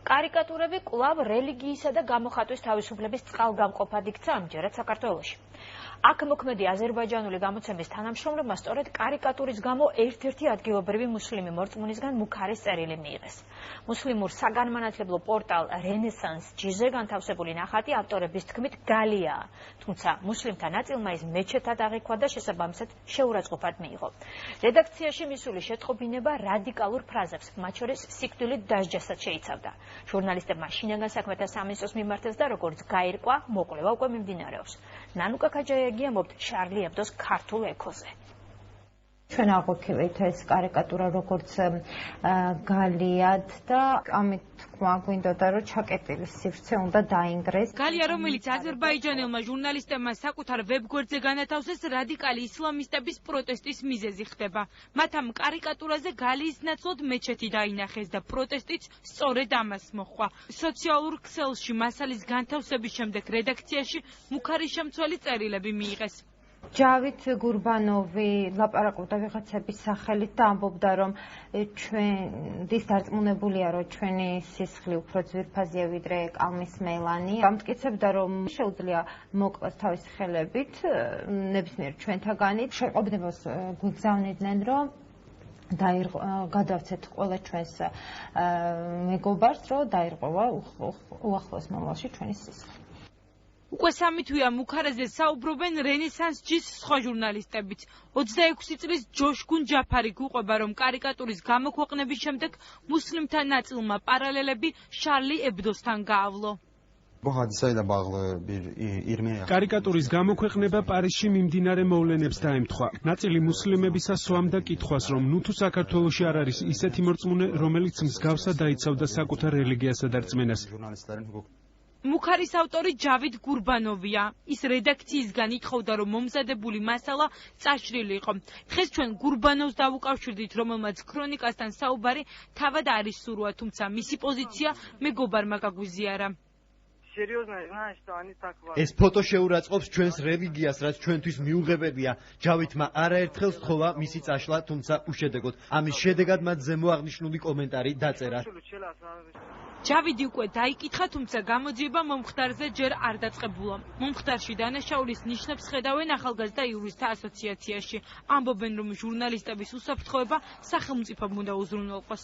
კარიკატურები კვლავ რელიგიისა და გამოხატვის თავისუფლების წყალგამყოფად იქცა ამჯერად საქართველოში. აქ მოქმედი აზერბაიჯანული გამოცემის თანამშრომლებმა სწორედ კარიკატურის გამო ერთ-ერთი ადგილობრივი მუსლიმი მორწმუნისგან მუქარის წერილი მიიღეს. მუსლიმურ საგანმანათლებლო პორტალ რენესანს ჯიზე განთავსებული ნახატი ავტორების თქმით გალიაა, თუმცა მუსლიმთა ნაწილმა ის მეჩეთად აღიქვა და შესაბამისად შეურაცხყოფად მიიღო. რედაქციაში მისული შეტყობინება რადიკალურ ფრაზებს, მათ შორის სიკვდილით დასჯასაც შეიცავდა. ჟურნალისტებმა შინაგან საქმეთა სამინისტროს მიმართეს და როგორც გაირკვა, მოკვლევა უკვე მიმდინარეობს. ნანუკა ქაჯაიაგიამობთ შარლი ებდოს ქართულ ექოზე. ჩვენ აღვიქილეთ ეს კარიკატურა როგორც გალიად და ამით თქვა გვინდოდა რომ ჩაკეტილის სივრცე უნდა დაინგრეს. გალია, რომელიც აზერბაიჯანელმა ჟურნალისტებმა საკუთარ ვებგვერდზე განათავსეს, რადიკალი ისლამისტების პროტესტის მიზეზი ხდება. მათ ამ კარიკატურაზე გალიის ნაცვლად მეჩეთი დაინახეს და პროტესტიც სწორედ ამას მოჰყვა. სოციალურ ქსელში მასალის განთავსების შემდეგ რედაქციაში მუქარის შემცველი წერილები მიიღეს. ჯავით გურბანოვი ლაპარაკობდა ვიღაცების სახელით და ამბობდა რომ ჩვენთვის დარწმუნებულია რომ ჩვენი სისხლი უფრო ძვირფაზია ვიდრე კალმის მელანი. გამტკიცებდა რომ შეუძლია მოკლას თავისი ხელებით ნებისმიერ ჩვენთაგანი. შეყობნებას გვიგზავნიდნენ რომ გადავცეთ ყველა ჩვენს მეგობარს რომ დაირღვევა უახლოეს მომავალში ჩვენი სისხლი. უკვე 3 თვეა მუქარაზე საუბრობენ რენესანს ჯის სხვა ჟურნალისტებიც. 26 წლის ჯოშგუნ ჯაფარი გვიყვება, რომ კარიკატურის გამოქვეყნების შემდეგ მუსლიმთა ნაწილმა პარალელები შარლი ებდოსთან გაავლო. კარიკატურის გამოქვეყნება პარიზში მიმდინარე მოვლენებს დაემთხვა. ნაწილი მუსლიმებისა სვამდა კითხვას, რომ ნუ თუ საქართველოში არ არის ისეთი მორწმუნე, რომელიც მსგავსად დაიცავდა საკუთარ რელიგიასა და რწმენას. მუქარის ავტორი ჯავით გურბანოვია. ის რედაქციისგან ითხოვდა, რომ მომზადებული მასალა წაშლილი იყო. დღეს ჩვენ გურბანოვს დავუკავშირდით, რომელმაც ქრონიკასთან საუბარი თავად არის სურვა, თუმცა მისი პოზიცია მეგობარმა გაგვიზიარა. ეს ფოტო შეურაცხყოფს ჩვენს რელიგიას, რაც ჩვენთვის მიუღებელია. ჯავითმა არაერთხელ სთხოვა მისი წაშლა, თუმცა უშედეგოდ. ამის შედეგად მათ ზემო აღნიშნული კომენტარი დაწერა. ჯავიდი უკვე დაიკითხა, თუმცა გამოძიება მომხდარზე ჯერ არ დაწყებულა. მომხდარში დანაშაულის ნიშნებს ხედავენ ახალგაზრდა იურისტთა ასოციაციაში. ამბობენ, რომ ჟურნალისტების უსაფრთხოება სახელმწიფომ უნდა უზრუნველყოს.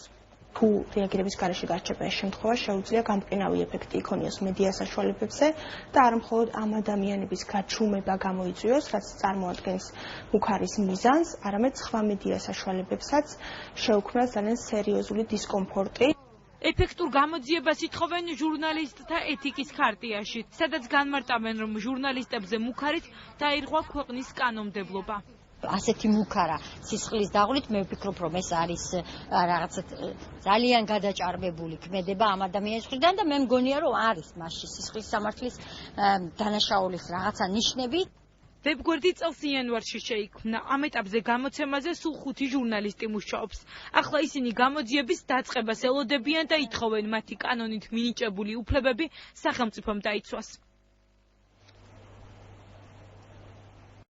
თუ რეაგირების გარეშე გარჩება ეს შემთხვევა, შეუძლია გამყინავი ეფექტი იქონიოს მედია საშუალებებზე და არ მხოლოდ ამ ადამიანების გაჩუმება გამოიწვიოს, რაც წარმოადგენს მუქარის მიზანს, არამედ სხვა მედია საშუალებებსაც შეუქმნას ძალიან სერიოზული დისკომფორტი. ეფექტურ გამოძიებას ითხოვენ ჟურნალისტთა ეთიკის ხარტიაში, სადაც განმარტავენ, რომ ჟურნალისტებზე მუქარით დაირღვა ქვეყნის კანონმდებლობა. ასეთი მუქარა სისხლის დაღლით მე ვფიქრობ, რომ ეს არის რაღაცა ძალიან გადაჭარბებული ქმედება ამ ადამიანის მხრიდან და მე მგონია, რომ არის მასში სისხლის სამართლის დანაშაულის რაღაცა ნიშნები. ვებგვერდი წელს იანვარში შეიქმნა. ამ ეტაპზე გამოცემაზე სულ 5 ჟურნალისტი მუშაობს. ახლა ისინი გამოძიების დაწყებას ელოდებიან და ითხოვენ მათი კანონით მინიჭებული უფლებები სახელმწიფომ დაიცვას.